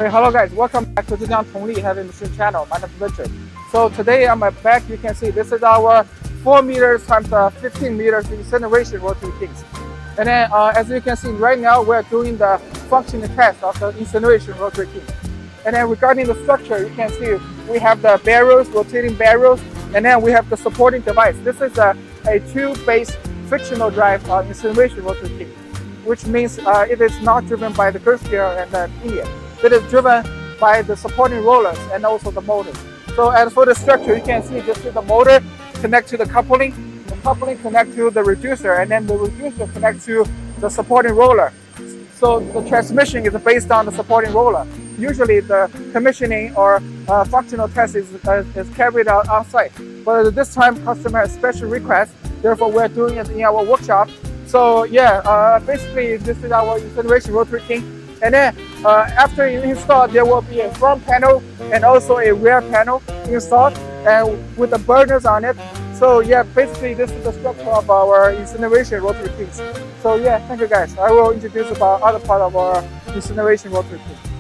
Hey, hello guys, welcome back to Zhejiang Tongli Heavy Machine channel. My name is Richard. So today on my back, you can see this is our 4 meters times 15 meters incineration rotary kilns. And then as you can see right now, we're doing the functioning test of the incineration rotary kiln. And then regarding the structure, you can see we have the barrels, rotating barrels, and then we have the supporting device. This is a tube-based frictional drive incineration rotary kiln, which means it is not driven by the girth gear and the pinion. It is driven by the supporting rollers and also the motors. So as for the structure, you can see this is the motor connect to the coupling connect to the reducer, and then the reducer connects to the supporting roller. So the transmission is based on the supporting roller. Usually the commissioning or functional test is carried out on site. But at this time, customer has special request, therefore we're doing it in our workshop. So yeah, basically this is our incineration rotary kiln. And then after you install, there will be a front panel and also a rear panel installed and with the burners on it. So yeah, basically this is the structure of our incineration rotary kilns. So yeah, thank you guys. I will introduce about other part of our incineration rotary kiln.